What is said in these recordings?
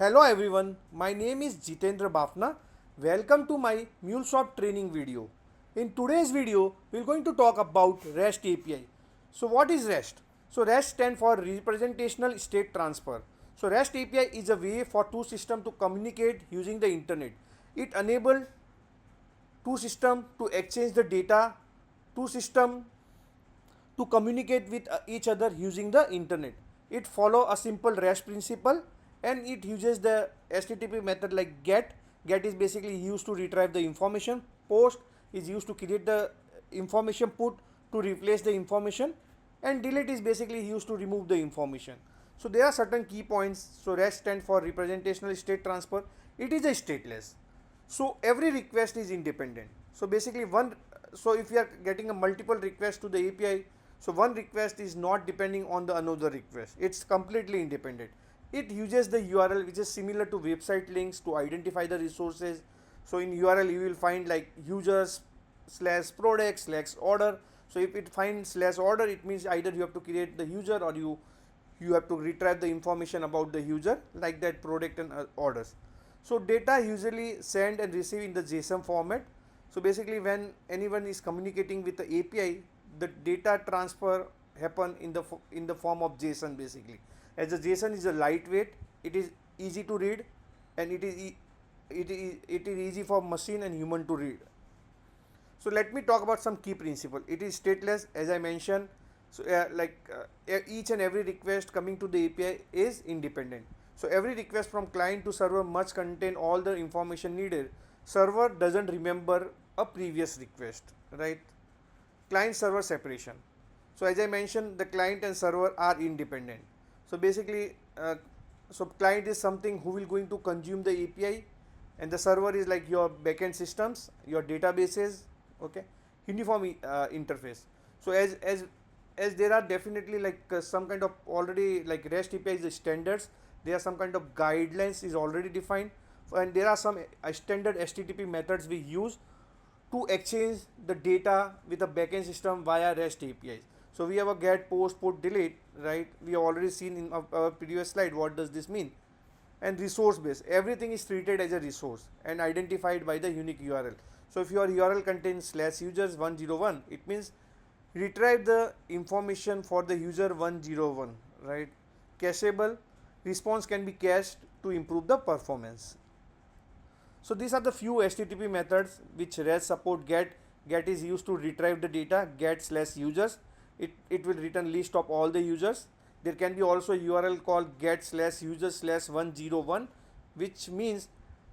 Hello everyone, my name is Jitendra Bafna. Welcome to my MuleSoft training video. In today's video, we're going to talk about REST API. So what is REST? So REST stands for Representational State Transfer. So REST API is a way for two systems to communicate using the internet. It enables two systems to exchange the data, two systems to communicate with each other using the internet. It follow a simple REST principle and it uses the HTTP method like get. Get is basically used to retrieve the information. Post is used to create the information. Put to replace the information, and delete is basically used to remove the information. So there are certain key points. So REST stands for representational state transfer. It is a stateless. So every request is independent. So basically so if you are getting a multiple request to the API, so one request is not depending on the another request. It's completely independent. It uses the URL which is similar to website links to identify the resources. So in URL you will find like users slash product slash order. So if it finds slash order, it means either you have to create the user or you have to retrieve the information about the user, like that product and orders. So data usually send and receive in the JSON format. So basically when anyone is communicating with the API, the data transfer happen in the form of JSON basically. As the JSON is a lightweight, it is easy to read, and it is easy for machine and human to read. So let me talk about some key principle. It is stateless, as I mentioned. So each and every request coming to the API is independent. So every request from client to server must contain all the information needed. Server doesn't remember a previous request, right? Client server separation. So as I mentioned, the client and server are independent. So basically, so client is something who will going to consume the API, and the server is like your backend systems, your databases, okay, uniform interface. So as there are definitely like some kind of already like REST API is the standards. There are some kind of guidelines is already defined, and there are some standard HTTP methods we use to exchange the data with the backend system via REST APIs. So we have a get, post, put, delete, right? We have already seen in our previous slide what does this mean. And resource base, everything is treated as a resource and identified by the unique URL. So if your URL contains slash users 101, it means retrieve the information for the user 101, right? Cacheable, response can be cached to improve the performance. So these are the few HTTP methods which REST support. Get is used to retrieve the data, get slash users. It will return list of all the users. There can be also a URL called get slash users slash 101, which means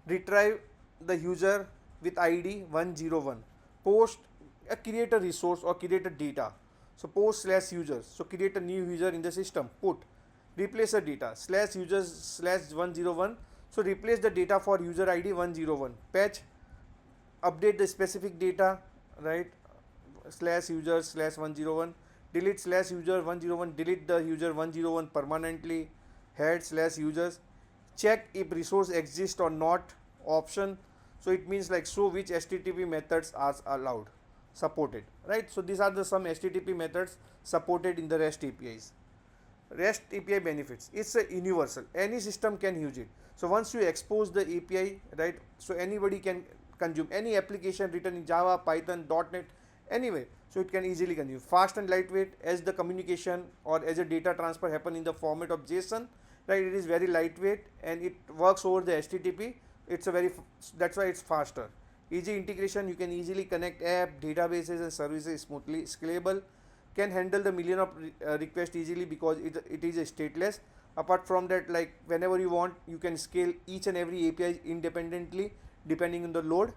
retrieve the user with ID 101. Post, create a resource or create a data. So post slash users. So create a new user in the system. Put, replace a data slash users slash 101. So replace the data for user ID 101. Patch, update the specific data, right? Slash users slash 101. Delete slash user 101. Delete the user 101 permanently. Head slash users. Check if resource exists or not. Option. So it means like show which HTTP methods are allowed, supported, right? So these are the some HTTP methods supported in the REST APIs. REST API benefits. It's a universal. Any system can use it. So once you expose the API, right, so anybody can consume any application written in Java, Python, .NET, anyway. So it can easily consume. Fast and lightweight, as the communication or as a data transfer happen in the format of JSON, right? It is very lightweight and it works over the HTTP. It's a that's why it's faster. Easy integration. You can easily connect app, databases, and services smoothly. Scalable, can handle the million of requests easily because it is a stateless. Apart from that, like whenever you want, you can scale each and every API independently depending on the load.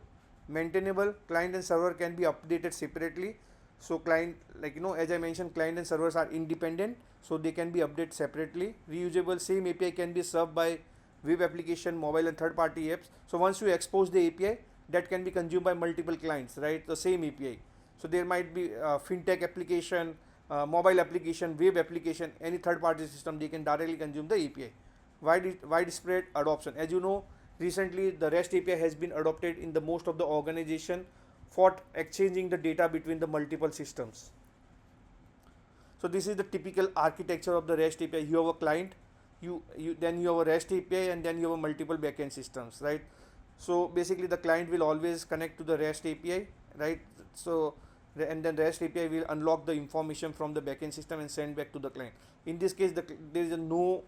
Maintainable, client and server can be updated separately. So client, like as I mentioned, client and servers are independent, so they can be updated separately. Reusable, same API can be served by web application, mobile and third party apps. So once you expose the API, that can be consumed by multiple clients, right? The same API. So there might be fintech application, mobile application, web application, any third party system, they can directly consume the API. Widespread adoption. As you know, recently the REST API has been adopted in the most of the organization for exchanging the data between the multiple systems. So this is the typical architecture of the REST API. You have a client, then you have a REST API, and then you have a multiple backend systems, right? So basically the client will always connect to the REST API, right? So and then REST API will unlock the information from the backend system and send back to the client. In this case, there is a no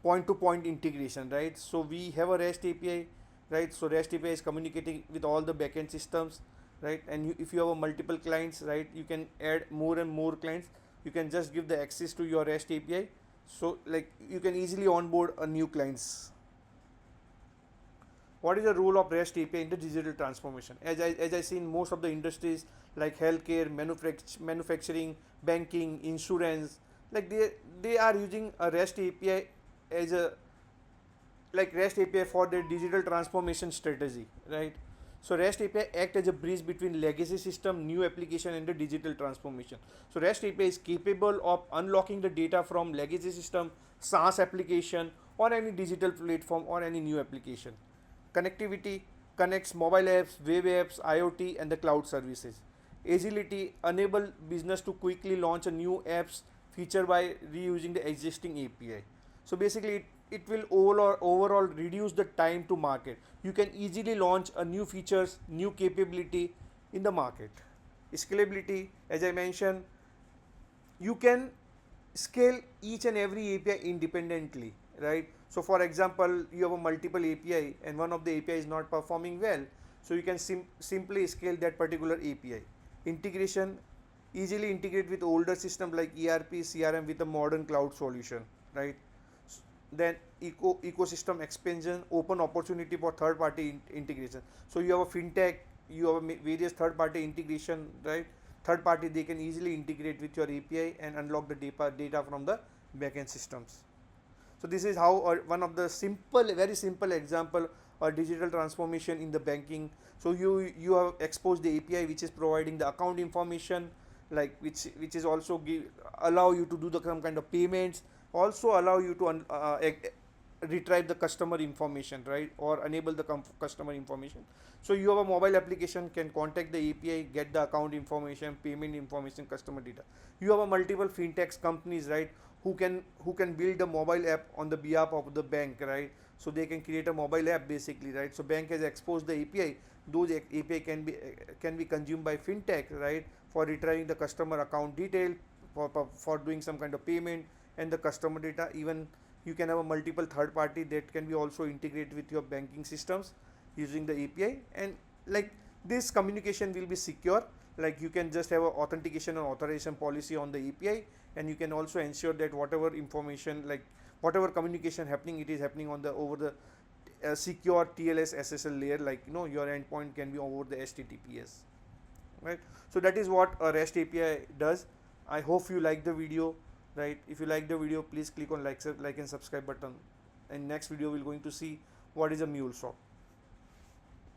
point to point integration, right? So we have a REST API, right? So REST API is communicating with all the backend systems, right? And if you have a multiple clients, right, you can add more and more clients. You can just give the access to your REST API, so like you can easily onboard a new clients. What is the role of REST API in the digital transformation? As I see in most of the industries like healthcare, manufacturing, banking, insurance, like they are using a REST API as a like REST API for their digital transformation strategy, right? So REST API act as a bridge between legacy system, new application, and the digital transformation. So REST API is capable of unlocking the data from legacy system, SaaS application, or any digital platform or any new application. Connectivity connects mobile apps, web apps, IoT, and the cloud services. Agility enable business to quickly launch a new apps feature by reusing the existing API. So basically, it will overall reduce the time to market. You can easily launch a new features, new capability in the market. Scalability, as I mentioned, you can scale each and every API independently, right? So for example, you have a multiple API and one of the API is not performing well, so you can simply scale that particular API. Integration, easily integrate with older system like ERP, CRM with a modern cloud solution, right? Then ecosystem expansion, open opportunity for third party integration. So you have a fintech, you have a various third party integration, right? Third party, they can easily integrate with your API and unlock the data from the backend systems. So this is how one of the very simple example or digital transformation in the banking. So you have exposed the API which is providing the account information, like which is also allow you to do some kind of payments, also allow you to retrieve the customer information, right, or enable the customer information. So you have a mobile application, can contact the API, get the account information, payment information, customer data. You have a multiple fintechs companies, right, who can build a mobile app on the behalf of the bank, right? So they can create a mobile app basically, right? So bank has exposed the API. Those API can be consumed by fintech, right, for retrieving the customer account detail, for doing some kind of payment and the customer data. Even you can have a multiple third party that can be also integrated with your banking systems using the API, and like this communication will be secure. Like you can just have a authentication and authorization policy on the API, and you can also ensure that whatever information, like whatever communication happening, it is happening on the over the secure TLS SSL layer, like your endpoint can be over the HTTPS, right? So that is what a REST API does. I hope you like the video, right? If you like the video, please click on like and subscribe button, and next video we're going to see what is a MuleSoft.